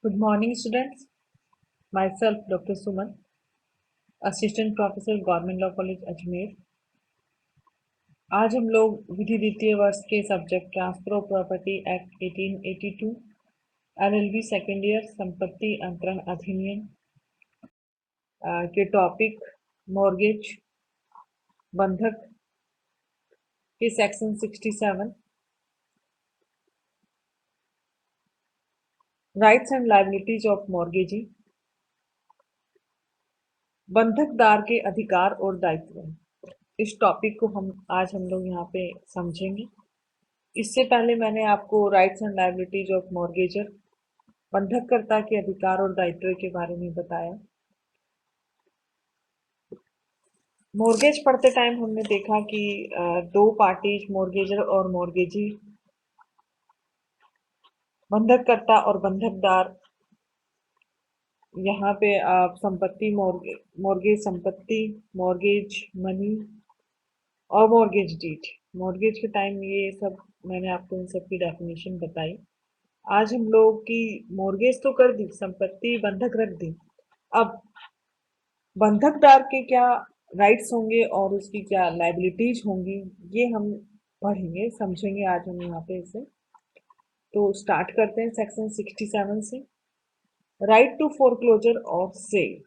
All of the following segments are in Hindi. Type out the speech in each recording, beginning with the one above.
Good morning, students. Myself, Dr. Suman, Assistant Professor, Government Law College, Ajmer. आज हम लोग विधि द्वितीय वर्ष के subject transfer of property act 1882, LLB second year संपत्ति अंतरण अधिनियम के टॉपिक मॉर्गेज बंधक के section 67 rights and liabilities of mortgagee, बंधकदार के अधिकार और दायित्व। इस टॉपिक को हम लोग यहाँ पे समझेंगे। इससे पहले मैंने आपको rights and liabilities of mortgagor, बंधककर्ता के अधिकार और दायित्व के बारे में बताया। मॉर्गेज पढ़ते टाइम हमने देखा कि दो पार्टीज मॉर्गेजर और मॉर्गेजी, बंधककर्ता और बंधकदार, यहाँ पे आप संपत्ति मॉर्गेज संपत्ति, मॉर्गेज मनी और मॉर्गेज डीड। मॉर्गेज के टाइम ये सब मैंने आपको इन सब की डेफिनेशन बताई। आज हम लोग की मॉर्गेज तो कर दी, संपत्ति बंधक रख दी, अब बंधकदार के क्या राइट्स होंगे और उसकी क्या लाइबिलिटीज होंगी, ये हम पढ़ेंगे, समझेंगे आज हम यहाँ पे इसे। तो स्टार्ट करते हैं सेक्शन 67 से। राइट टू फोरक्लोजर और सेल।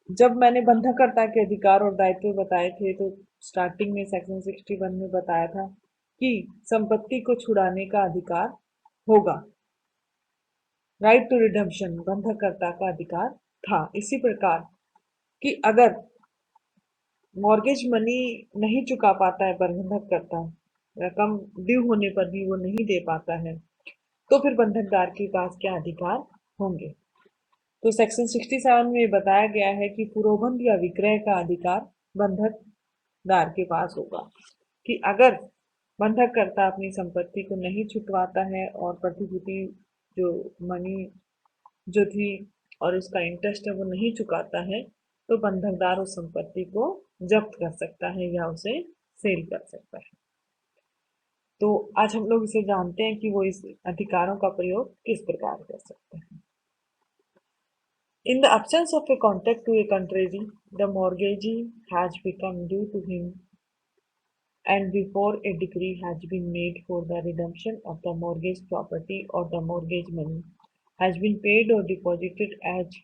जब मैंने बंधककर्ता के अधिकार और दायित्व बताए थे तो स्टार्टिंग में सेक्शन 61 में बताया था कि संपत्ति को छुड़ाने का अधिकार होगा। राइट टू रिडम्पशन बंधककर्ता का अधिकार था। इसी प्रकार कि अगर मॉर्गेज मनी नहीं चुका पाता है बंधककर्ता, रकम ड्यू होने पर भी वो नहीं दे पाता है, तो फिर बंधकदार के पास क्या अधिकार होंगे। तो सेक्शन 67 में बताया गया है कि पुरोबंध या विक्रय का अधिकार बंधकदार के पास होगा। कि अगर बंधककर्ता अपनी संपत्ति को नहीं छुटवाता है और प्रतिभूति जो मनी जो थी और उसका इंटरेस्ट है वो नहीं चुकाता है, तो बंधकदार उस संपत्ति को जब्त कर सकता है या उसे सेल कर सकता है। तो आज हम लोग इसे जानते हैं कि वो इस अधिकारों का प्रयोग किस प्रकार कर सकते हैं। In the absence of a contract to a contrary, the mortgagee has become due to him, and before a decree has been made for the redemption of the mortgage property or the mortgage money has been paid or deposited as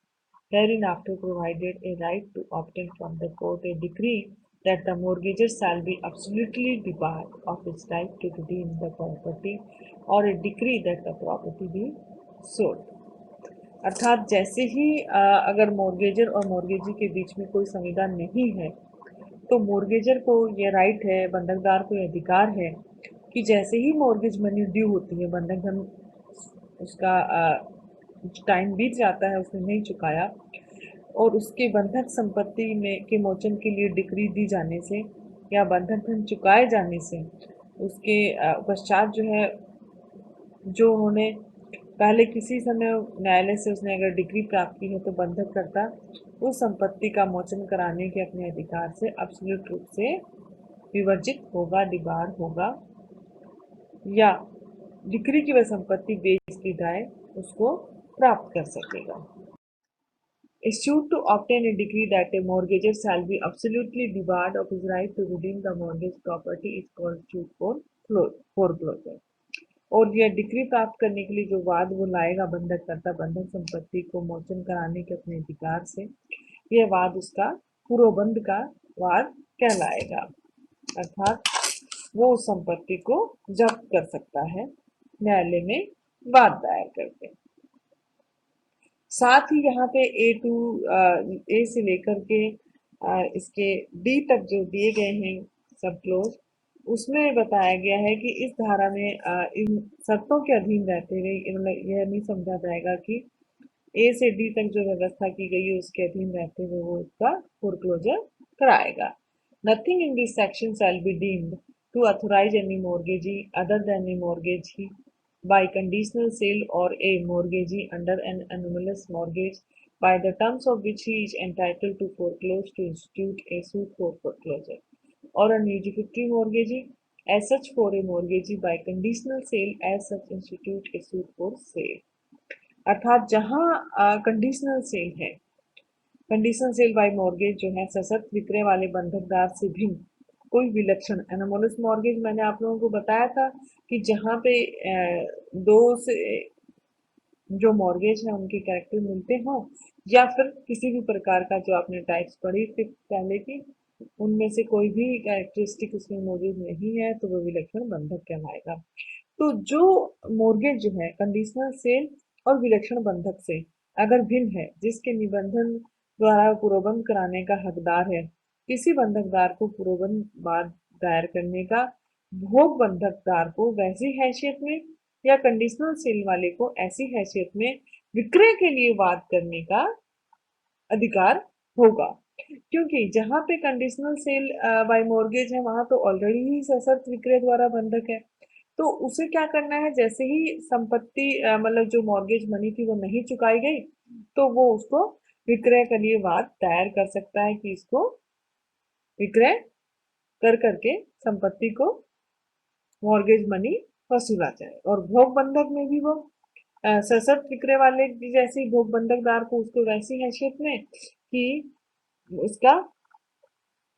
hereinafter provided, a right to obtain from the court a decree that the mortgagor shall be absolutely debarred of his right to redeem the property, or a decree that the property be sold। अर्थात जैसे ही अगर मॉर्गेजर और मॉर्गेजी के बीच में कोई संविदा नहीं है, तो मॉर्गेजर को ये राइट है, बंधकदार को ये अधिकार है कि जैसे ही मॉर्गेज मनी ड्यू होती है, बंधक धन उसका टाइम बीत जाता है, उसने नहीं चुकाया, और उसके बंधक संपत्ति में के मोचन के लिए डिक्री दी जाने से या बंधक धन चुकाए जाने से उसके पश्चात जो है, जो उन्होंने पहले किसी समय न्यायालय से उसने अगर डिग्री प्राप्त की है, तो बंधककर्ता उस संपत्ति का मोचन कराने के अपने अधिकार से अब्सोल्यूट रूप से विवर्जित होगा, डिबार होगा, या डिग्री की वह संपत्ति बेच दी जाए उसको प्राप्त कर सकेगा। A suit to obtain a decree that a mortgagor shall be absolutely debarred of his right to redeem the mortgage property is called suit for foreclosure। और यह डिग्री प्राप्त करने के लिए जो वाद वो लाएगा बंधककर्ता बंधक संपत्ति को मोचन कराने के अपने अधिकार से, यह वाद उसका पुरोबंध का वाद कहलाएगा। अर्थात वो उस संपत्ति को जब्त कर सकता है न्यायालय में वाद दायर करके। साथ ही यहाँ पे ए से लेकर के इसके डी तक जो दिए गए हैं सब क्लोज, उसमें बताया गया है कि इस धारा में इन शर्तों के अधीन रहते हुए, मतलब यह नहीं समझा जाएगा कि ए से डी तक जो व्यवस्था की गई है उसके अधीन रहते हुए वो उसका फोरक्लोजर कराएगा। Nothing in this section shall be deemed to authorise any mortgagee other than a mortgagee by conditional sale or a mortgagee under an anomalous mortgage by the terms of which he is entitled to foreclose to institute a suit for foreclosure, or an usufructuary mortgagee as such for a mortgagee by conditional sale as such institute a suit for sale। अर्थात जहां कंडीशनल सेल है, कंडीशनल सेल बाय मॉर्गेज जो है सशर्त विक्रय वाले बंधकदार से भिन्न कोई विलक्षण एनोमोलस मॉर्गेज, मैंने आप लोगों को बताया था कि जहां पे दो से जो मॉर्गेज है उनके कैरेक्टर मिलते हों या फिर किसी भी प्रकार का जो आपने टाइप्स पढ़ी थी पहले की उनमें से कोई भी कैरेक्टरिस्टिक उसमें मौजूद नहीं है तो वो विलक्षण बंधक कहलाएगा। तो जो मॉर्गेज जो है कंडीशनल सेल और विलक्षण बंधक से अगर भिन्न है, जिसके निबंधन द्वारा पूर्वबंध कराने का हकदार है, किसी बंधकदार को पूर्वबंध बाद दायर करने का भोग बंधकदार को वैसी हैसियत में या कंडीशनल सेल वाले को ऐसी हैसियत में विक्रय के लिए वाद करने का अधिकार होगा। क्योंकि जहां पे कंडीशनल सेल बाय मॉर्गेज है वहां तो ऑलरेडी ही सशर्त विक्रय द्वारा बंधक है, तो उसे क्या करना है, जैसे ही संपत्ति मतलब जो मॉर्गेज मनी थी वो नहीं चुकाई गई तो वो उसको विक्रय के लिए वाद दायर कर सकता है कि इसको विक्रय कर करके संपत्ति को मॉर्गेज मनी वसूला जाए। और भोग बंधक में भी वो सशर्त विक्रय वाले की जैसे भोग बंधकदार को उसको वैसी हैसियत में कि उसका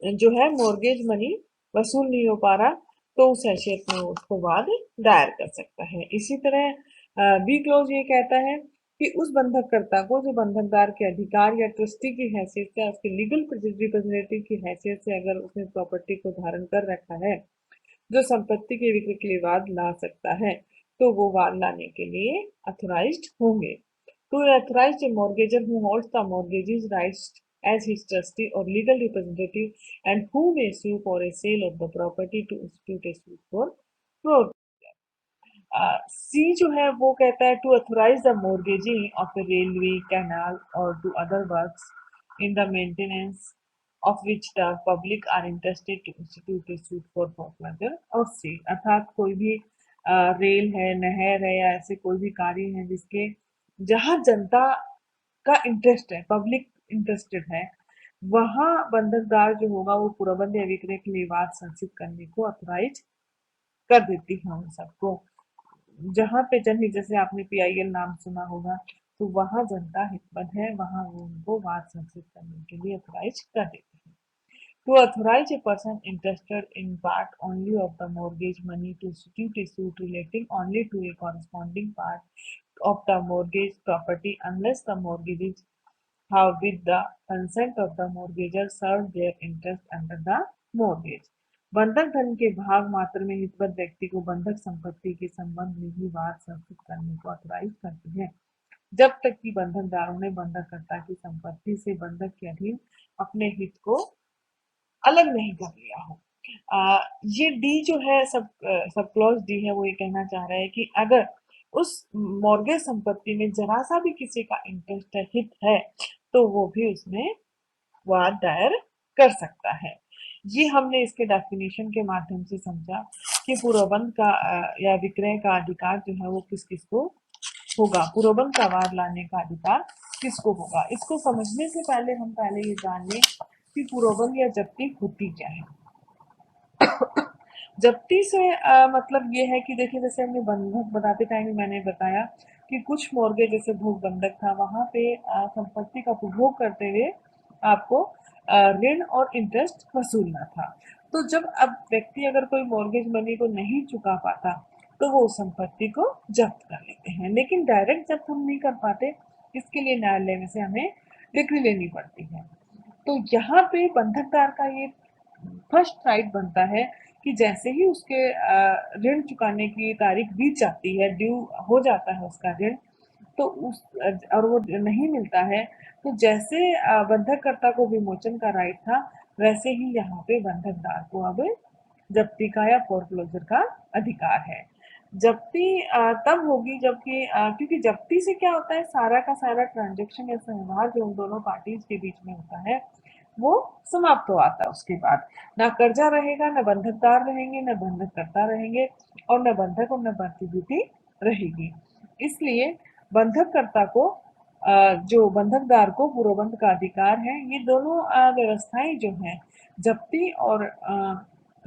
जो है मॉर्गेज मनी वसूल नहीं हो पा रहा तो उस हैसियत में उसको वाद दायर कर सकता है। इसी तरह बी क्लोज ये कहता है कि उस बंधककर्ता को जो बंधकदार के अधिकार या ट्रस्टी की हैसियत से उसके लीगल रिप्रेजेंटेटिव की हैसियत से अगर उसने प्रॉपर्टी को धारण कर रखा है जो संपत्ति के विक्रय के लिए वाद ला सकता है तो वो वाद लाने के लिए अथोराइज्ड होंगे। To authorize a mortgagor who holds the mortgagee's rights as his trustee or legal representative and who may sue for a sale of the property to institute a suit for fraud। C जो है वो कहता है to authorize the mortgagee of a railway canal और to other works in the maintenance of which the public are interested to institute a suit for foreclosure और सेल। अर्थात कोई भी रेल है, नहर है या ऐसे कोई भी कार्य है जिसके जहां जनता का इंटरेस्ट है, पब्लिक इंटरेस्टेड है, वहां बंधकदार जो होगा वो पूर्वबंध या विक्रय के लिए वाद संचित करने को अथोराइज कर देती है उन सबको। जहाँ पे जनहित, जैसे आपने पीआईएल नाम सुना होगा, तो वहाँ जनता हितमंद है, वहाँ वो उनको वाद संचित करने के लिए अथोराइज कर देते हैं। To authorize a person interested in part only of the mortgage money to institute a suit relating only to a corresponding part of the mortgage property unless the mortgagees have with the consent of the mortgagor served their interest under the mortgage। बंधक धन के भाग मात्र में हितबद्ध व्यक्ति को बंधक संपत्ति के संबंध में ही वाद संचित करने को अथोराइज करती है जब तक कि बंधकदारों ने बंधककर्ता की संपत्ति से बंधक के अधीन अपने हित को अलग नहीं कर लिया हो। ये डी जो है सब क्लॉज डी है वो ये कहना चाह रहा है कि अगर उस मॉर्गेज संपत्ति में जरा सा भी किसी का इंटरेस्ट है, हित है, तो वो भी उसमें वाद दायर कर सकता है। ये हमने इसके डेफिनेशन के माध्यम से समझा कि पूर्वबंध का या विक्रय का अधिकार जो है वो किस किस को होगा, पूर्वबंध का वाद लाने का अधिकार किसको होगा। इसको समझने से पहले हम पहले ये जान लें कि पूर्वबंध या जब्ती होती क्या है। जब्ती से मतलब ये है कि देखिए जैसे हमने बंधक बताते टाइम मैंने बताया कि कुछ मॉर्गेज जैसे भोग बंधक था वहां पे संपत्ति का उपभोग करते हुए आपको ऋण और इंटरेस्ट वसूलना था। तो जब अब व्यक्ति अगर कोई मॉर्गेज मनी को नहीं चुका पाता तो वो उस संपत्ति को जब्त कर लेते हैं, लेकिन डायरेक्ट जब्त हम नहीं कर पाते, इसके लिए न्यायालय में से हमें डिक्री लेनी पड़ती है। तो यहाँ पे बंधकदार का ये फर्स्ट राइट बनता है कि जैसे ही उसके ऋण चुकाने की तारीख बीत जाती है, ड्यू हो जाता है उसका ऋण, तो उस और वो नहीं मिलता है, तो जैसे बंधककर्ता को विमोचन का राइट था वैसे ही यहाँ पे बंधकदार को अब जब्ती का या फोरक्लोजर का अधिकार है। जब्ती तब होगी जबकि क्योंकि जब्ती से क्या होता है, सारा का सारा ट्रांजेक्शन या व्यवहार जो उन दोनों पार्टीज के बीच में होता है वो समाप्त हो आता है। उसके बाद ना कर्जा रहेगा, न बंधकदार रहेंगे, न बंधककर्ता रहेंगे और न बंधक और न प्रतिभूति रहेगी। इसलिए बंधककर्ता को जो बंधकदार को पूर्वबंध का अधिकार है। ये दोनों व्यवस्थाएं जो हैं जब्ती और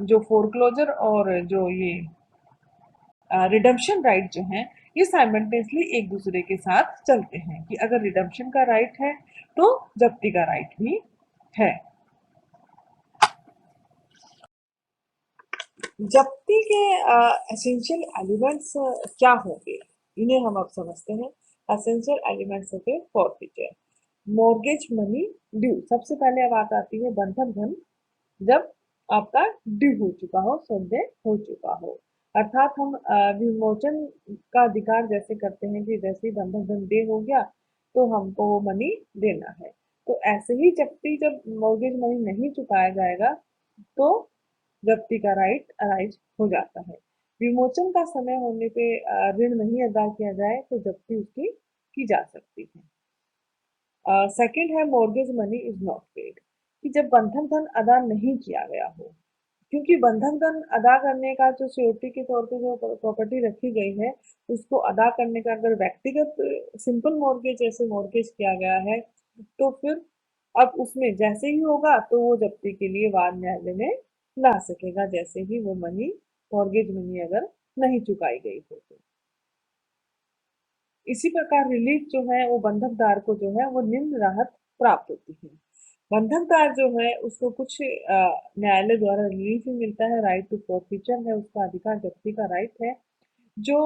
जो फोरक्लोजर और जो ये रिडम्पशन राइट जो हैं ये साइमल्टेनियसली एक दूसरे के साथ चलते हैं कि अगर रिडम्पशन का राइट है तो जब्ती का राइट भी है। जब्ती के एसेंशियल एलिमेंट्स क्या होंगे, इन्हें हम अब समझते हैं। एसेंशियल एलिमेंट्स होते हैं फॉरफीचर, मॉर्गेज मनी, ड्यू। सबसे पहले अब बात आती है बंधक धन, जब आपका ड्यू हो चुका हो, संदेह हो चुका हो, अर्थात हम विमोचन का अधिकार जैसे करते हैं कि जैसे ही बंधक धन दे हो गया तो हमको वो मनी देना है, तो ऐसे ही जब्ती जब मॉर्गेज मनी नहीं चुकाया जाएगा तो जब्ती का राइट अराइज हो जाता है। विमोचन का समय होने पे ऋण नहीं अदा किया जाए तो जब्ती उसकी की जा सकती है। सेकंड है mortgage money is not paid, कि जब बंधक धन अदा नहीं किया गया हो, क्योंकि बंधक धन अदा करने का जो सिक्योरिटी के तौर पे जो प्रॉपर्टी रखी गई है उसको अदा करने का अगर व्यक्तिगत सिंपल मॉर्गेज जैसे मॉर्गेज किया गया है तो फिर अब उसमें जैसे ही होगा तो वो जब्ती के लिए वाद न्यायालय में ला सकेगा, जैसे ही वो मनी मॉर्गेज मनी अगर नहीं चुकाई गई हो तो। इसी प्रकार रिलीफ जो है वो बंधकदार को जो है वो निम्न राहत प्राप्त होती है। बंधकदार जो है उसको कुछ न्यायालय द्वारा रिलीफ भी मिलता है, राइट टू फॉरफीचर है उसका अधिकार, जब्ती का राइट है जो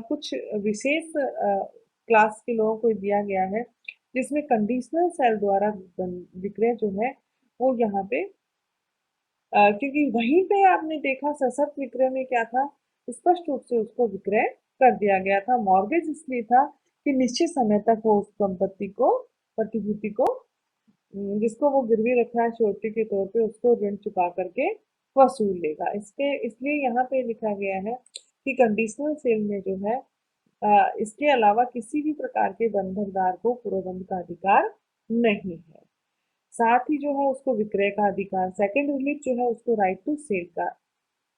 कुछ विशेष क्लास के लोगों को दिया गया है, जिसमें कंडीशनल सेल द्वारा विक्रय जो है वो यहाँ पे क्योंकि वहीं पे आपने देखा सशर्त विक्रय में क्या था, स्पष्ट रूप से उसको विक्रय कर दिया गया था। मॉर्गेज इसलिए था कि निश्चित समय तक वो उस संपत्ति को, प्रतिभूति को, जिसको वो गिरवी रखा है श्योरिटी के तौर पे, उसको ऋण चुका करके वसूल लेगा। इसके इसलिए यहाँ पे लिखा गया है कि कंडीशनल सेल में जो है इसके अलावा किसी भी प्रकार के बंधकदार को पूर्वबंध का अधिकार नहीं है। साथ ही जो है उसको विक्रय का अधिकार, सेकंड रिलीफ जो है उसको राइट टू सेल का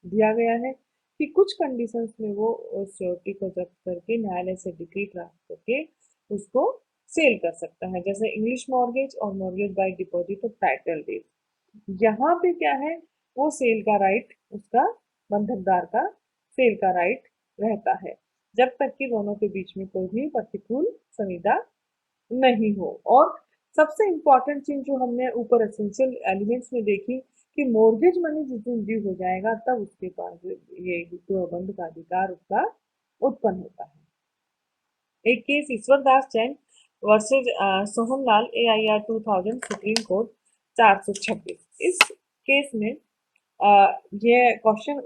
दिया गया है कि कुछ कंडीशंस में वो उस सिक्योरिटी को जब्त करके न्यायालय से डिक्री प्राप्त करके उसको सेल कर सकता है, जैसे इंग्लिश मॉर्गेज और mortgage by deposit of title deed. यहाँ पे क्या है, वो सेल का राइट उसका, बंधकदार का सेल का राइट रहता है जब तक कि दोनों के बीच में कोई भी प्रतिकूल संविदा नहीं हो। और सबसे इम्पोर्टेंट चीज जो हमने ऊपर एसेंशियल एलिमेंट्स में देखी कि मॉर्गेज मनी जिस दिन ड्यू हो जाएगा तब उसके पास ये प्रबंध का अधिकार उसका उत्पन्न होता है। एक case Ishwar Das Jain versus Sohanlal AIR 2000 supreme court 426। इस केस में ये क्वेश्चन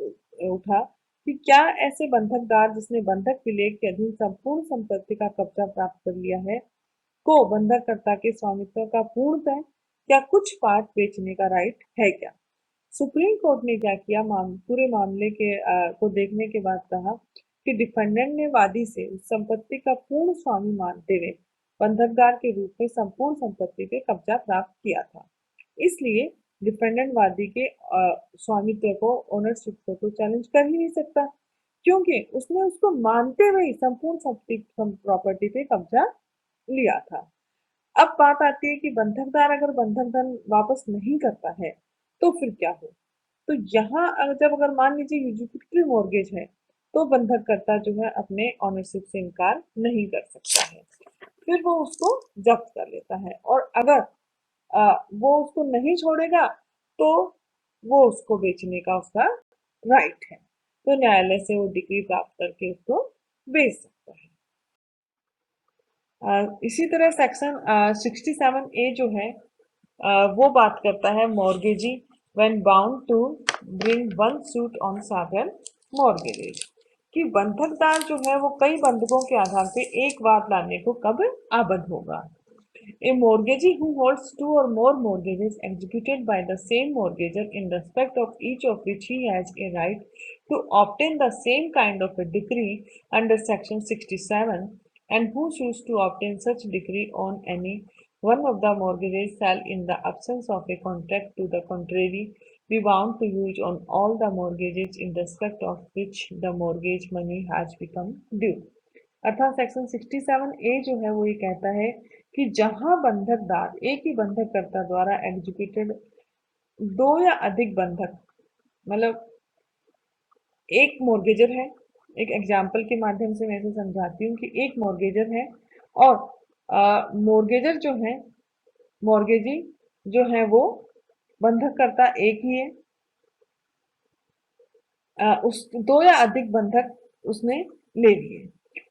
उठा कि क्या ऐसे बंधकदार जिसने बंधक विलेख के अधीन संपूर्ण संपत्ति का कब्जा प्राप्त कर लिया है को बंधककर्ता के स्वामित्व का पूर्णतः या कुछ पार्ट बेचने का राइट है क्या। सुप्रीम कोर्ट ने क्या किया, पूरे मामले के को देखने के बाद कहा कि डिफेंडेंट ने वादी से उस संपत्ति का पूर्ण स्वामी मानते हुए बंधकदार के रूप में संपूर्ण संपत्ति पे कब्जा प्राप्त किया था। इसलिए डिफेंडेंट वादी के स्वामित्व को, ओनरशिप को तो चैलेंज कर ही नहीं सकता, क्योंकि उसने उसको मानते हुए ही संपूर्ण प्रॉपर्टी पे कब्जा लिया था। अब बात आती है कि बंधकदार अगर बंधक धन वापस नहीं करता है तो फिर क्या हो। तो यहाँ जब अगर मान लीजिए यूजिबिलिटी मॉर्गेज है तो बंधककर्ता जो है अपने ऑनरशिप से इनकार नहीं कर सकता है, फिर वो उसको जब्त कर लेता है। और अगर वो उसको नहीं छोड़ेगा तो वो उसको बेचने का उसका राइट है, तो न्यायालय से वो डिग्री प्राप्त करके उसको बेच सकता है। इसी तरह सेक्शन 67A जो है वो बात करता है mortgagee when bound to bring one suit on several mortgages, कि बंधकदार जो है वो कई बंधकों के आधार पे एक वाद लाने को कब आबद्ध होगा। A mortgagee who holds two or more mortgages executed by the same mortgagor in respect of each of which he has a right to obtain the same kind of a decree under section 67, and who choose to obtain such decree on any one of the mortgages shall in the absence of a contract to the contrary be bound to use on all the mortgages in respect of which the mortgage money has become due। अर्थात सेक्शन 67A जो है वो ये कहता है कि जहां बंधकदार एक ही बंधककर्ता द्वारा एग्जीक्यूटेड दो या अधिक बंधक मतलब एक मॉर्गेजर है, एक एग्जाम्पल के माध्यम से मैं इसे समझाती हूँ कि एक मॉर्गेजर है और मॉर्गेजर जो है, मॉर्गेजी जो है वो बंधककर्ता एक ही है। उस दो या अधिक बंधक उसने ले लिए,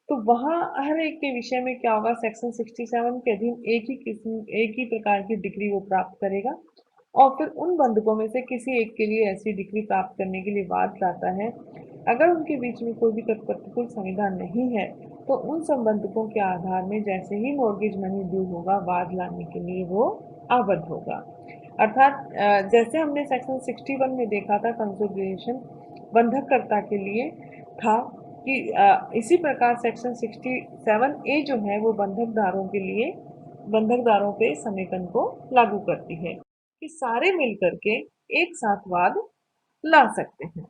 तो वहां हर एक के विषय में क्या होगा, सेक्शन 67 के अधीन एक ही प्रकार की डिग्री वो प्राप्त करेगा और फिर उन बंधकों में से किसी एक के लिए ऐसी डिग्री प्राप्त करने के लिए वाद लाता है। अगर उनके बीच में कोई भी प्रतिकूल संविधान नहीं है तो उन संबंधकों के आधार में जैसे ही मॉर्गेज मनी ड्यू होगा, वाद लाने के लिए वो आबद्ध होगा। अर्थात जैसे हमने सेक्शन 61 में देखा था कंसोलिडेशन बंधककर्ता के लिए था कि इसी प्रकार सेक्शन 67 ए जो है वो बंधकदारों के लिए, बंधकदारों पे समेकन को लागू करती है कि सारे मिलकर के एक साथ वाद ला सकते हैं।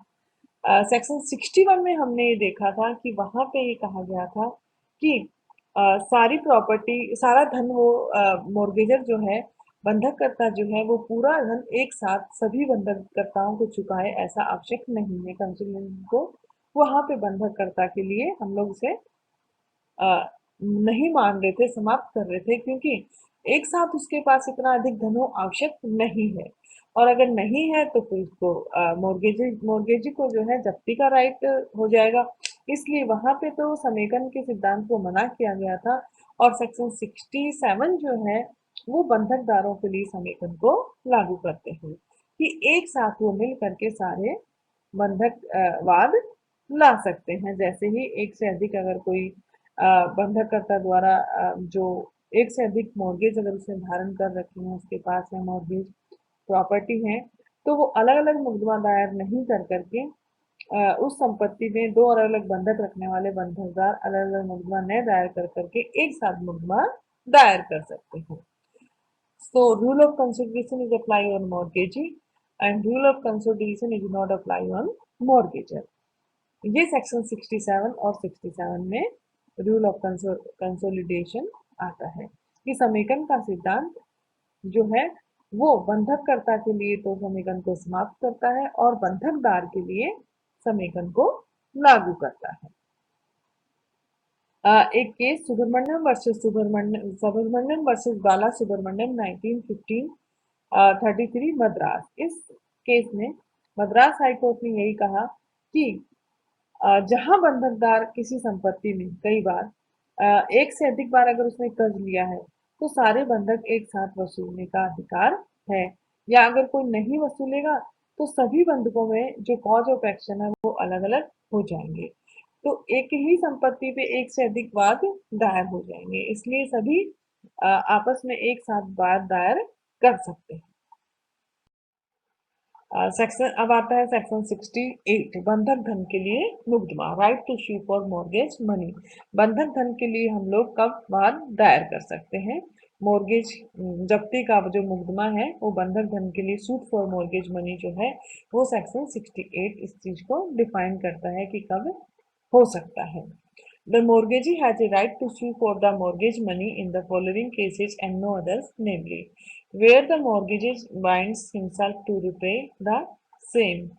सेक्शन 61 में हमने ये देखा था कि वहां पे ये कहा गया था कि सारी प्रॉपर्टी, सारा धन वो मॉर्गेजर जो है, बंधककर्ता जो है वो पूरा धन एक साथ सभी बंधककर्ताओं को चुकाए, ऐसा आवश्यक नहीं है। कंसोलिडेशन को वहां पे बंधककर्ता के लिए हम लोग उसे अ, नहीं मान रहे थे, समाप्त कर रहे थे, क्योंकि एक साथ उसके पास इतना अधिक धन हो आवश्यक नहीं है। और अगर नहीं है तो फिर उसको मोर्गेजी मोर्गेजी को जो है जप्ती का राइट हो जाएगा। इसलिए वहां पे तो समेकन के सिद्धांत को मना किया गया था और सेक्शन 67 जो है वो बंधकदारों के लिए समेकन को लागू करते हैं कि एक साथ वो मिल करके सारे बंधक वाद ला सकते हैं। जैसे ही एक से अधिक अगर कोई बंधककर्ता द्वारा जो एक से अधिक मॉर्गेज अगर उसने धारण कर रखे हैं, उसके पास है मॉर्गेज प्रॉपर्टी है, तो वो अलग अलग मुकदमा दायर नहीं कर करके उस संपत्ति में दो अलग अलग बंधक रखने वाले बंधकदार अलग अलग मुकदमा न दायर कर करके एक साथ मुकदमा दायर कर सकते हैं। So rule of consolidation is apply on mortgagee and rule of consolidation is not apply on mortgager. ये सेक्शन 67 और 67 में रूल ऑफ कंसोलिडेशन आता है कि समेकन का सिद्धांत जो है वो बंधककर्ता के लिए तो समेकन को समाप्त करता है और बंधकदार के लिए समेकन को लागू करता है। एक case Subramaniam versus Subramaniam versus Bala Subramaniam 1933 Madras. इस केस में मद्रास हाई कोर्ट ने यही कहा कि जहां बंधकदार किसी संपत्ति में कई बार एक से अधिक बार अगर उसने कर्ज लिया है तो सारे बंधक एक साथ वसूलने का अधिकार है, या अगर कोई नहीं वसूलेगा तो सभी बंधकों में जो कॉज ऑफ एक्शन है वो अलग अलग हो जाएंगे। तो एक ही संपत्ति पे एक से अधिक वाद दायर हो जाएंगे, इसलिए सभी आपस में एक साथ वाद दायर कर सकते हैं। सेक्शन अब आता है सेक्शन 68 बंधक धन के लिए मुकदमा, right to sue for mortgage money. बंधक धन के लिए हम लोग कब वाद दायर कर सकते हैं? मॉर्गेज जब्ती का जो मुकदमा है वो बंधक धन के लिए सूट फॉर मॉर्गेज मनी जो है वो सेक्शन 68 इस चीज को डिफाइन करता है कि कब हो सकता है। The mortgagee has a right to sue for the mortgage money in the following cases and no others, namely, where the mortgagee binds himself to repay the same,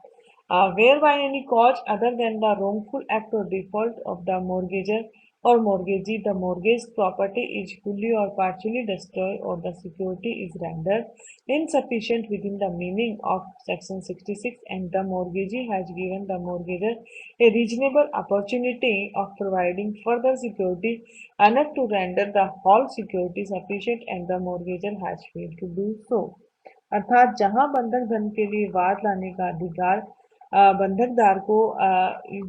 where by any cause other than the wrongful act or default of the mortgager or mortgagee the mortgaged property is fully or partially destroyed or the security is rendered insufficient within the meaning of section 66 and the mortgagee has given the mortgager a reasonable opportunity of providing further security enough to render the whole security sufficient and the mortgager has failed to do so। अर्थात जहां बंधक धन के लिए वाद लाने का अधिकार बंधकदार को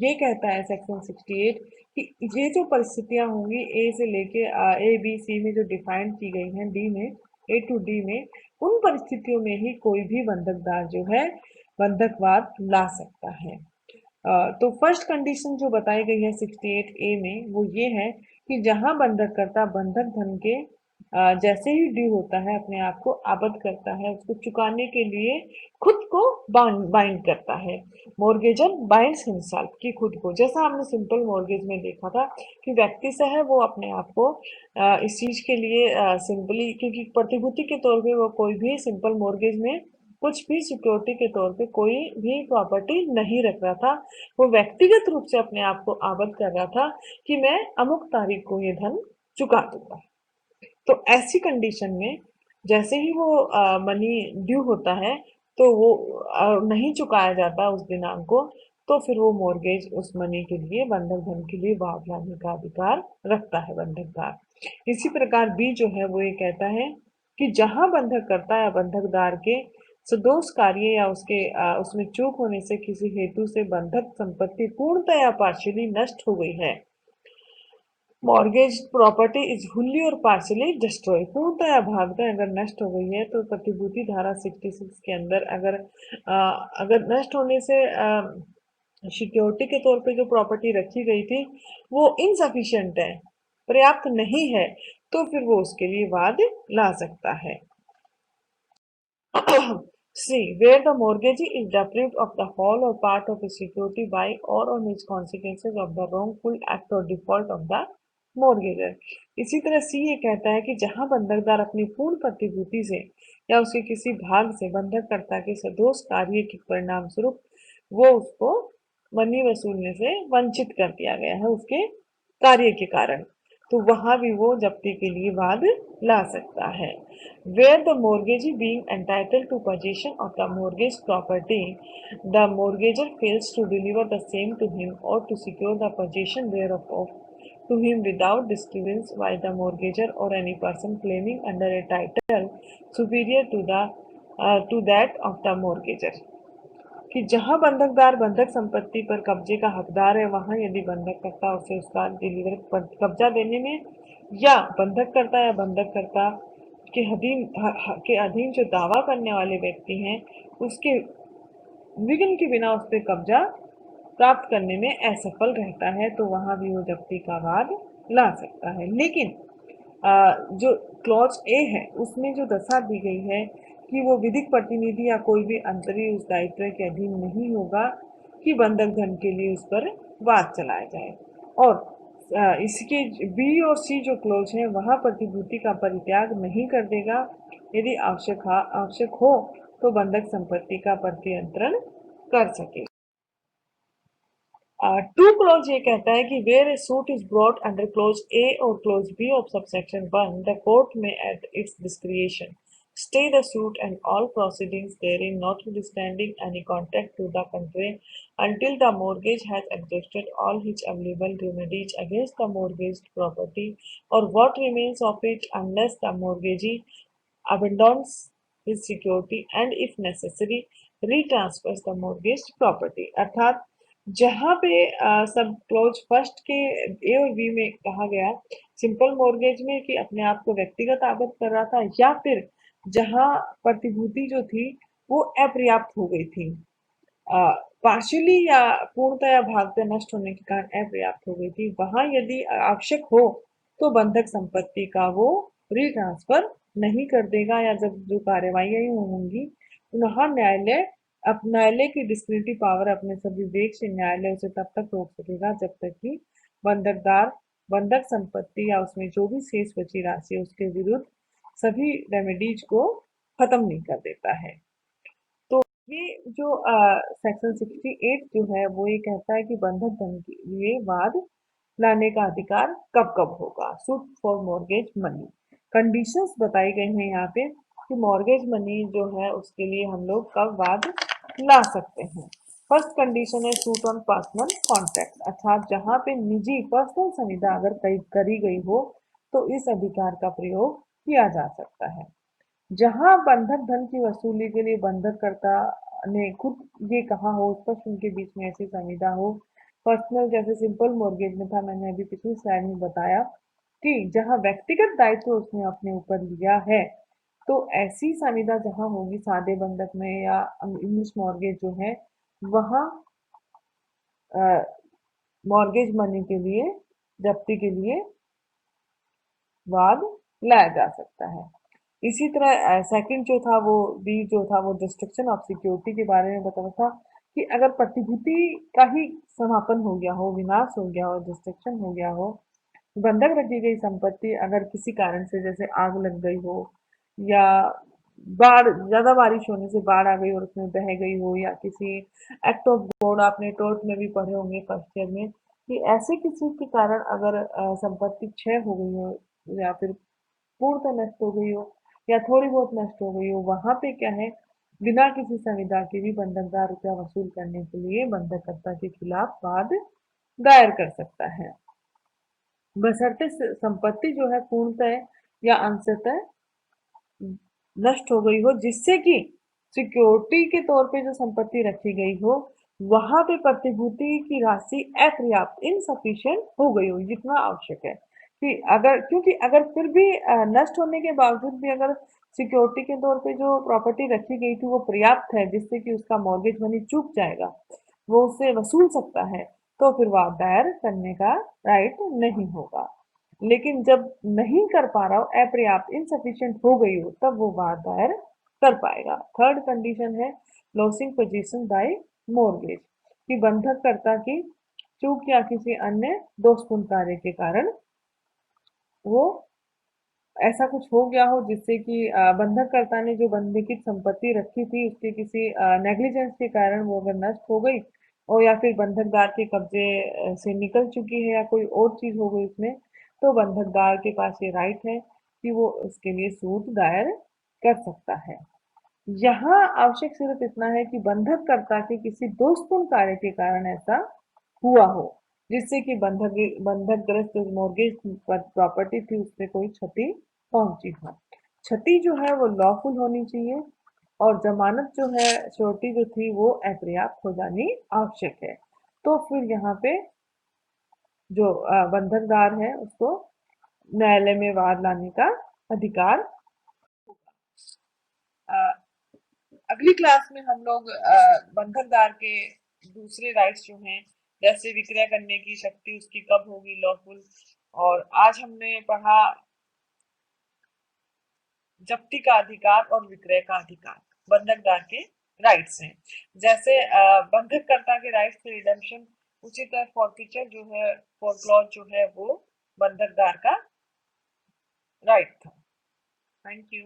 ये कहता है सेक्शन 68 कि ये जो परिस्थितियां होंगी ए से लेके ए बी सी में जो डिफाइन की गई हैं, डी में ए टू डी में, उन परिस्थितियों में ही कोई भी बंधकदार जो है बंधकवाद ला सकता है। तो फर्स्ट कंडीशन जो बताई गई है 68 ए में वो ये है कि जहां बंधककर्ता बंधक धन के जैसे ही ड्यू होता है अपने आप को आबद्ध करता है, उसको चुकाने के लिए खुद को बाइंड करता है। मॉर्गेजर बाइंड्स हिमसेल्फ की खुद को, जैसा हमने सिंपल मॉर्गेज में देखा था कि व्यक्ति से है वो अपने आप को इस चीज के लिए सिंपली, क्योंकि प्रतिभूति के तौर पे वो कोई भी सिंपल मॉर्गेज में कुछ भी सिक्योरिटी के तौर पे कोई भी प्रॉपर्टी नहीं रख रहा था। वो व्यक्तिगत रूप से अपने आप को आबद्ध कर रहा था कि मैं अमुक तारीख को ये धन चुका दूंगा। तो ऐसी कंडीशन में जैसे ही वो मनी ड्यू होता है, तो वो नहीं चुकाया जाता उस दिनांक को, तो फिर वो मॉर्गेज उस मनी के लिए, बंधक धन के लिए वाद लाने का अधिकार रखता है बंधकदार। इसी प्रकार बी जो है वो ये कहता है कि जहां बंधक करता या बंधकदार के सदोष कार्य या उसमें चूक होने से किसी हेतु से बंधक संपत्ति पूर्णतः या पार्शियली नष्ट हो गई है, मॉर्गेज प्रॉपर्टी इज हुल्ली और पार्शियली डिस्ट्रॉय, पूर्णतः या भागतः अगर नष्ट हो गई है, तो प्रतिभूति धारा 66 के अंदर अगर नष्ट होने से सिक्योरिटी के तौर पे जो प्रॉपर्टी रखी गई थी वो इनसफिशिएंट है, पर्याप्त नहीं है, तो फिर वो उसके लिए वाद ला सकता है। C. Where the mortgagee is deprived of the whole or part of his security by or on its consequences of the wrongful act or default of the mortgager. इसी तरह C ये कहता है कि जहां बंधकदार अपनी पूर्ण प्रतिभूति से या उसके किसी भाग से बंधककर्ता के सदोष कार्य के परिणाम स्वरूप वो उसको मनी वसूलने से वंचित कर दिया गया है उसके कार्य के कारण, तो वहां भी वो जब्ती के लिए वाद ला सकता है। Where the mortgagee being entitled to possession of the mortgaged property, the mortgager fails to deliver the same to him or to secure the possession thereof to him without disturbance by the mortgager or any person claiming under a title superior to that of the mortgager. कि जहां बंधकदार बंधक संपत्ति पर कब्जे का हकदार है, वहां यदि बंधककर्ता उसे उसका कब्जा देने में या बंधककर्ता के अधीन जो दावा करने वाले व्यक्ति हैं उसके विघ्न के बिना उस पर कब्जा प्राप्त करने में असफल रहता है, तो वहां भी वो जब्ती का वाद ला सकता है। लेकिन जो क्लॉज ए है उसमें जो दशा दी गई है कि वो विधिक प्रतिनिधि या कोई भी अंतरी उस दायित्व के अधीन नहीं होगा कि बंधक धन के लिए उस पर वाद चलाया जाए, और इसके बी और सी जो क्लॉज है वहाँ प्रतिभूति का परित्याग नहीं कर देगा, यदि आवश्यक हो तो बंधक संपत्ति का प्रतियंत्रण कर सके। टू क्लॉज ये कहता है कि where a suit is brought under clause A और clause B of subsection 1, the court may at its discretion stay the suit and all proceedings therein, notwithstanding any contact to the contrary, until the mortgage has exhausted all his available remedies against the mortgaged property or what remains of it, unless the mortgagee abandons his security and if necessary retransfers the mortgaged property। अर्थात जहाँ पे सब क्लोज फर्स्ट के ए और बी में कहा गया सिंपल मॉर्गेज में कि अपने आप को व्यक्तिगत आबद्ध कर रहा था, या फिर जहाँ प्रतिभूति जो थी वो अपर्याप्त हो गई थी, पार्शियली या पूर्णतः या भागतः नष्ट होने के कारण अपर्याप्त हो गई थी, वहां यदि आवश्यक हो तो बंधक संपत्ति का वो रिट्रांसफर नहीं कर देगा, या जब जो कार्यवाही होंगी वहां न्यायालय की डिस्क्रिप्टिव पावर अपने सभी विवेक से न्यायालय उसे तब तक रोक सकेगा जब तक कि बंधकदार बंधक संपत्ति या उसमें जो भी शेष बची राशि है उसके विरुद्ध सभी रेमेडीज को खत्म नहीं कर देता है। तो ये जो सेक्शन 68 जो है वो ये कहता है कि बंधक धन के लिए वाद लाने का अधिकार कब कब होगा। Suit for mortgage money, conditions बताई गई हैं यहाँ पे कि मॉर्गेज मनी जो है उसके लिए हम लोग कब वाद ला सकते हैं। फर्स्ट कंडीशन है सूट ऑन पर्सनल कॉन्ट्रैक्ट, अर्थात जहाँ पे निजी पर्सनल संविदा अगर करी गई हो तो इस अधिकार का प्रयोग किया जा सकता है। जहां बंधक धन की वसूली के लिए बंधककर्ता ने खुद ये कहा हो, स्पष्ट उनके बीच में ऐसी संविदा हो, पर्सनल जैसे सिंपल मॉर्गेज में था, मैंने अभी पिछली स्लाइड में बताया कि जहां व्यक्तिगत दायित्व उसने अपने ऊपर लिया है, तो ऐसी संविदा जहां होगी सादे बंधक में या इंग्लिश मॉर्गेज जो है वहां मॉर्गेज मनी के लिए जब्ती के लिए वाद लाया जा सकता है। इसी तरह सेकंड जो था वो बी जो था वो डिस्ट्रक्शन ऑफ सिक्योरिटी के बारे में बताया था कि अगर प्रतिभूति का ही समापन हो गया हो, विनाश हो गया हो, डिस्ट्रक्शन हो गया हो, बंधक रखी गई संपत्ति अगर किसी कारण से जैसे आग लग गई हो या बाढ़, ज्यादा बारिश होने से बाढ़ आ गई और उसमें बह गई हो, या किसी एक्ट ऑफ गॉड, आपने टोर्ट में भी पढ़े होंगे फर्स्ट ईयर में, कि ऐसे किसी के कारण अगर संपत्ति क्षय हो गई हो, या फिर पूर्णतः नष्ट हो गई हो, या थोड़ी बहुत नष्ट हो गई हो, वहां पे क्या है, बिना किसी संविदा के भी बंधकदार रुपया वसूल करने के लिए बंधककर्ता के खिलाफ वाद दायर कर सकता है, बशर्ते संपत्ति जो है पूर्णतः या अंशतः नष्ट हो गई हो, जिससे कि सिक्योरिटी के तौर पे जो संपत्ति रखी गई हो, वहां पे प्रतिभूति की राशि अपर्याप्त, इनसफिशिएंट हो गई हो, जितना आवश्यक है, कि अगर, क्योंकि अगर फिर भी नष्ट होने के बावजूद भी अगर सिक्योरिटी के तौर पे जो प्रॉपर्टी रखी गई थी वो पर्याप्त है, जिससे कि उसका मॉर्गेज मनी चूक जाएगा, वो उससे वसूल सकता है, तो फिर वाद दायर करने का राइट नहीं होगा। लेकिन जब नहीं कर पा रहा हो, अपर्याप्त, इनसफिशिएंट हो गई हो, तब वो वाद दायर कर पाएगा। थर्ड कंडीशन है लॉसिंग पोजीशन बाय मॉर्गेज, कि बंधककर्ता की चूक या किसी अन्य दोषपूर्ण कार्य के कारण वो, ऐसा कुछ हो गया हो जिससे कि बंधककर्ता ने जो बंधकित संपत्ति रखी थी उसके किसी नेग्लिजेंस के कारण वो अगर नष्ट हो गई, और या फिर बंधकदार के कब्जे से निकल चुकी है, या कोई और चीज हो गई उसमें, तो बंधकदार के पास ये राइट है कि वो उसके लिए सूट दायर कर सकता है। यहाँ आवश्यक सिर्फ इतना है कि बंधककर्ता के किसी दोषपूर्ण कार्य के कारण ऐसा हुआ हो, जिससे कि बंधकग्रस्त जो मॉर्गेज प्रॉपर्टी थी उसमें कोई क्षति पहुंची हो। क्षति जो है वो लॉफुल होनी चाहिए, और जमानत जो है, श्योरिटी जो थी वो अपर्याप्त हो जानी आवश्यक है। तो फिर यहाँ पे जो बंधकदार है उसको न्यायालय में वाद लाने का अधिकार होगा। अगली क्लास में हम लोग बंधकदार के दूसरे राइट्स जो हैं, जैसे विक्रय करने की शक्ति उसकी कब होगी लॉफुल, और आज हमने पढ़ा जब्ती का अधिकार और विक्रय का अधिकार, बंधकदार के राइट्स हैं। जैसे बंधककर्ता के राइट्स थे रिडेम्पशन, उसी तरह फॉरफीचर जो है, फोरक्लॉज जो है, वो बंधकदार का राइट था। Thank you.